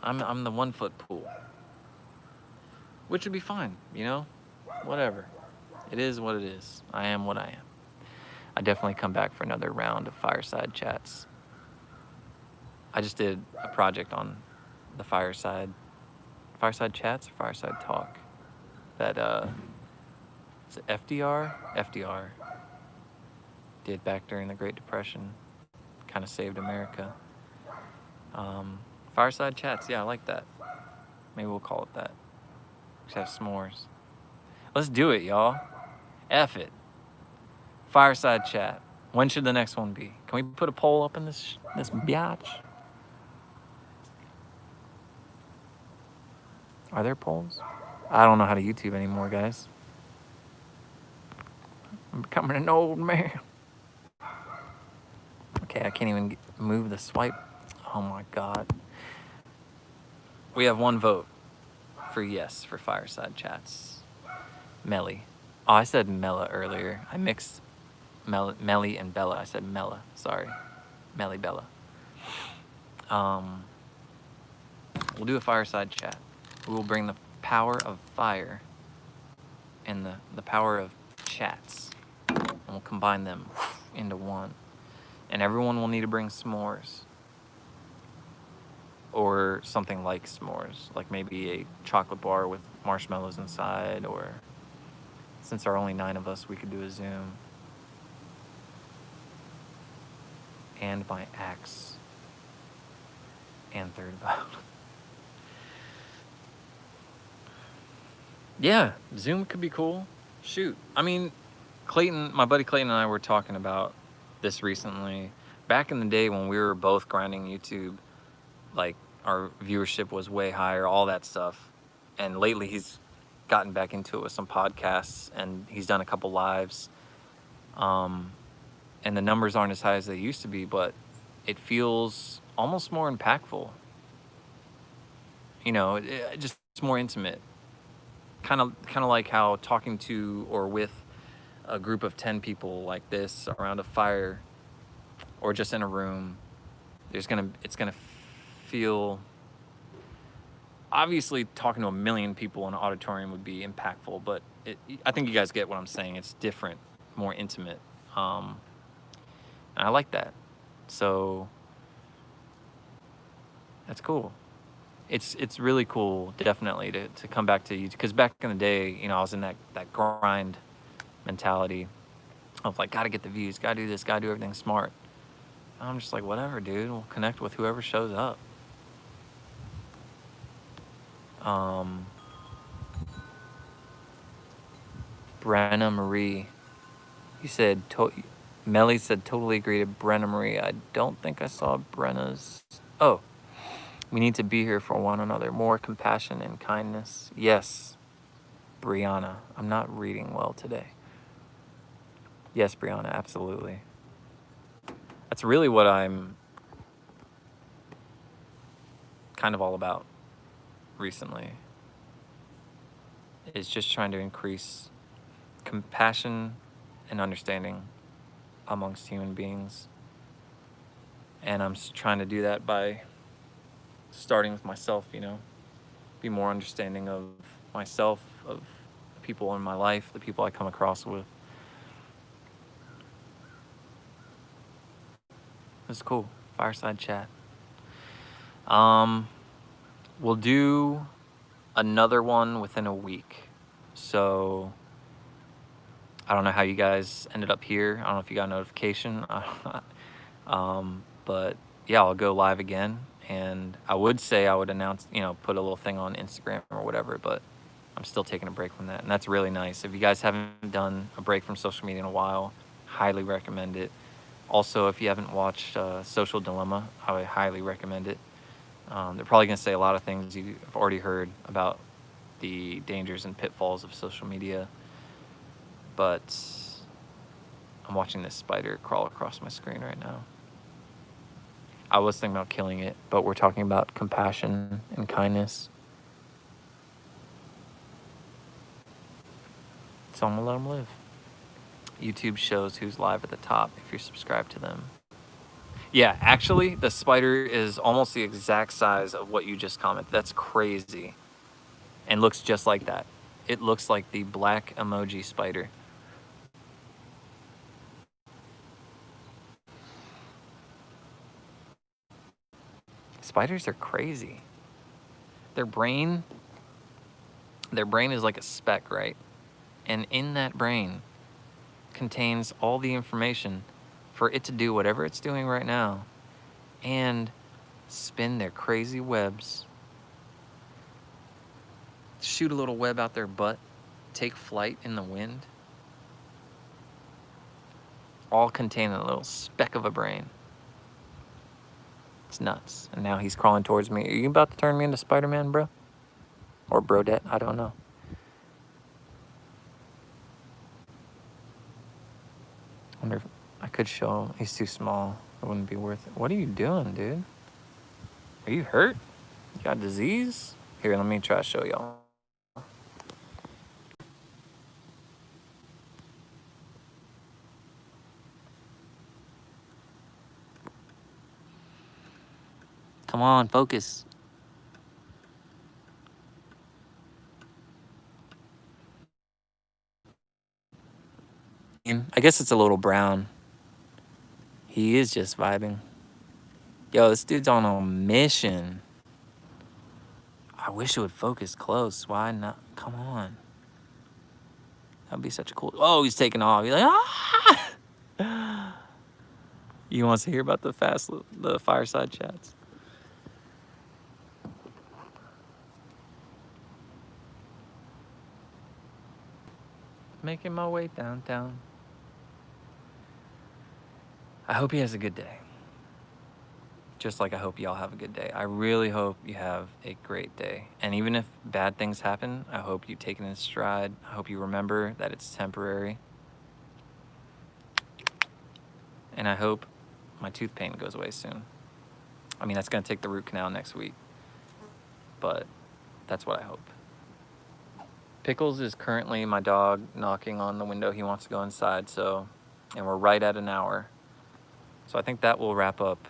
I'm the 1 foot pool. Which would be fine, you know? Whatever. It is what it is. I am what I am. I definitely come back for another round of Fireside chats. I just did a project on the Fireside chats or Fireside talk that is it FDR did back during the Great Depression. Kind of saved America. Fireside chats, yeah, I like that. Maybe we'll call it that. Just have s'mores. Let's do it, y'all. F it. Fireside chat. When should the next one be? Can we put a poll up in this biatch? Are there polls? I don't know how to YouTube anymore, guys. I'm becoming an old man. Okay, I can't even move the swipe. Oh my God. We have 1 vote for yes for Fireside chats. Melly. Oh, I said Mella earlier. I mixed Melly and Bella. I said Mella. Sorry. Melly Bella. We'll do a fireside chat. We will bring the power of fire and the power of chats, and we'll combine them into one. And everyone will need to bring s'mores. Or something like s'mores, like maybe a chocolate bar with marshmallows inside, or since there are only 9 of us, we could do a Zoom. And my axe and third vote. Yeah, Zoom could be cool. Shoot. I mean, Clayton, my buddy Clayton and I were talking about this recently. Back in the day when we were both grinding YouTube, like our viewership was way higher, all that stuff. And lately he's gotten back into it with some podcasts, and he's done a couple lives. And the numbers aren't as high as they used to be, but it feels almost more impactful. You know, just more intimate. Kind of like how talking to or with a group of 10 people like this around a fire or just in a room, it's gonna feel, obviously talking to a million people in an auditorium would be impactful, but I think you guys get what I'm saying. It's different, more intimate. And I like that. So that's cool. It's really cool, definitely, to come back to YouTube. Because back in the day, you know, I was in that grind mentality of like, gotta get the views, gotta do this, gotta do everything smart. And I'm just like, whatever, dude. We'll connect with whoever shows up. Brenna Marie, you said, Melly said, totally agree to Brenna Marie. I don't think I saw Brenna's. Oh, we need to be here for one another. More compassion and kindness. Yes, Brianna. I'm not reading well today. Yes, Brianna, absolutely. That's really what I'm kind of all about recently, is just trying to increase compassion and understanding amongst human beings. And I'm trying to do that by starting with myself, you know, be more understanding of myself, of the people in my life, the people I come across with. It's cool. Fireside chat. We'll do another one within a week. So I don't know how you guys ended up here. I don't know if you got a notification. But yeah, I'll go live again. And I would say I would announce, you know, put a little thing on Instagram or whatever, but I'm still taking a break from that. And that's really nice. If you guys haven't done a break from social media in a while, highly recommend it. Also, if you haven't watched Social Dilemma, I would highly recommend it. They're probably going to say a lot of things you've already heard about the dangers and pitfalls of social media. But I'm watching this spider crawl across my screen right now. I was thinking about killing it, but we're talking about compassion and kindness. So I'm going to let them live. YouTube shows who's live at the top if you're subscribed to them. Yeah, actually, the spider is almost the exact size of what you just commented. That's crazy. And looks just like that. It looks like the black emoji spider. Spiders are crazy. Their brain is like a speck, right? And in that brain contains all the information for it to do whatever it's doing right now and spin their crazy webs, shoot a little web out their butt, take flight in the wind, all contained in a little speck of a brain. It's nuts. And now he's crawling towards me. Are you about to turn me into Spider-Man, bro? Or Brodette? I don't know. I wonder if I could show him. He's too small. It wouldn't be worth it. What are you doing, dude? Are you hurt? You got disease? Here, let me try to show y'all. Come on, focus. I guess it's a little brown. He is just vibing. Yo, this dude's on a mission. I wish it would focus close. Why not? Come on. That'd be such a cool... Oh, he's taking off. He's like, ah! You want to hear about the fireside chats? Making my way downtown. I hope he has a good day. Just like I hope y'all have a good day. I really hope you have a great day. And even if bad things happen, I hope you take it in stride. I hope you remember that it's temporary. And I hope my tooth pain goes away soon. I mean, that's going to take the root canal next week. But that's what I hope. Pickles is currently my dog knocking on the window. He wants to go inside, so... And we're right at an hour. So I think that will wrap up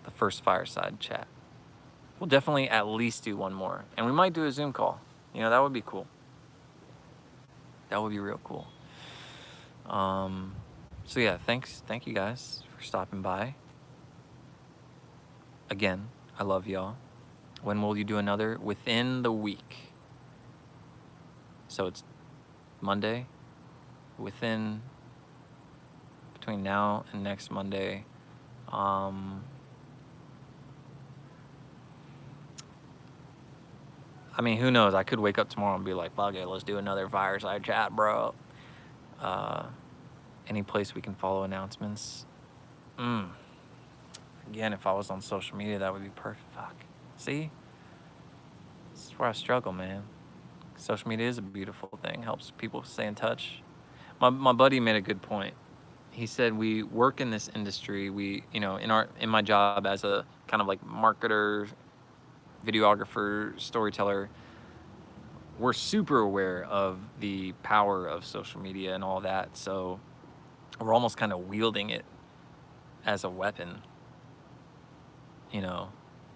the first fireside chat. We'll definitely at least do one more. And we might do a Zoom call. You know, that would be cool. That would be real cool. So yeah, thank you guys for stopping by. Again, I love y'all. When will you do another? Within the week. So it's Monday. Between now and next Monday. I mean, who knows? I could wake up tomorrow and be like, fuck it, let's do another fireside chat, bro. Any place we can follow announcements. Again, if I was on social media, that would be perfect. Fuck. See? This is where I struggle, man. Social media is a beautiful thing. Helps people stay in touch. My buddy made a good point. He said we work in this industry. We, you know, in my job as a kind of like marketer, videographer, storyteller, we're super aware of the power of social media and all that. So we're almost kind of wielding it as a weapon, you know,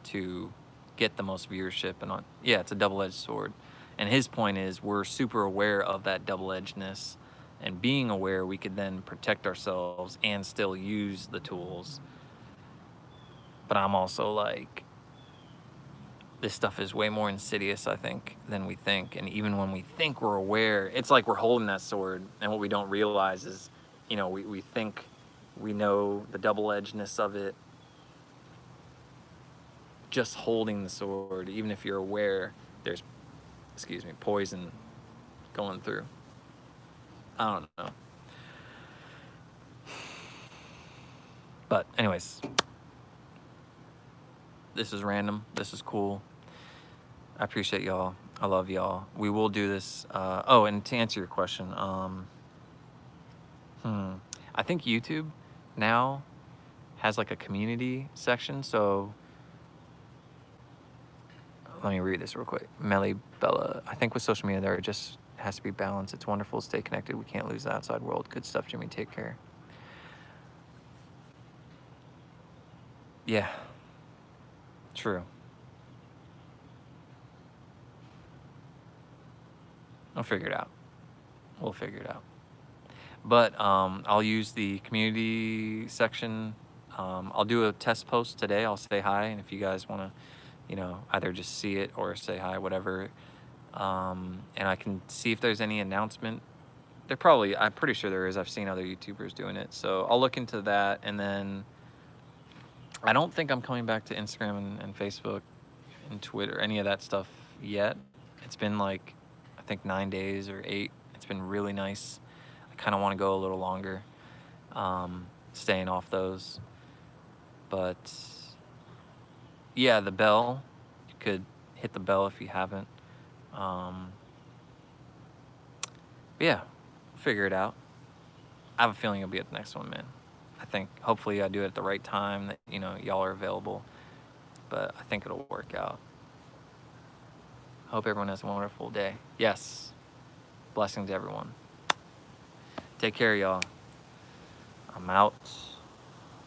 to get the most viewership. And yeah, it's a double-edged sword. And his point is we're super aware of that double-edgedness, and being aware, we could then protect ourselves and still use the tools. But I'm also like, this stuff is way more insidious, I think, than we think. And even when we think we're aware, it's like we're holding that sword, and what we don't realize is, you know, we think we know the double-edgedness of it. Just holding the sword, even if you're aware there's, poison going through. I don't know. But anyways, this is random. This is cool. I appreciate y'all. I love y'all. We will do this. Oh, and to answer your question, I think YouTube now has like a community section. So let me read this real quick. Melly Bella. I think with social media, there just has to be balance. It's wonderful to stay connected. We can't lose the outside world. Good stuff, Jimmy. Take care. Yeah. True. I'll figure it out. We'll figure it out. But I'll use the community section. I'll do a test post today. I'll say hi, and if you guys want to, you know, either just see it or say hi, whatever. And I can see if there's any announcement. I'm pretty sure there is. I've seen other YouTubers doing it. So I'll look into that, and then I don't think I'm coming back to Instagram and Facebook and Twitter, any of that stuff yet. It's been like, I think 9 days or 8. It's been really nice. I kind of want to go a little longer, staying off those. But yeah, the bell, you could hit the bell if you haven't. Yeah, figure it out. I have a feeling you'll be at the next one, man. I think hopefully I do it at the right time, that, you know, y'all are available. But I think it'll work out. Hope everyone has a wonderful day. Yes. Blessings, everyone. Take care, y'all. I'm out.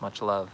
Much love.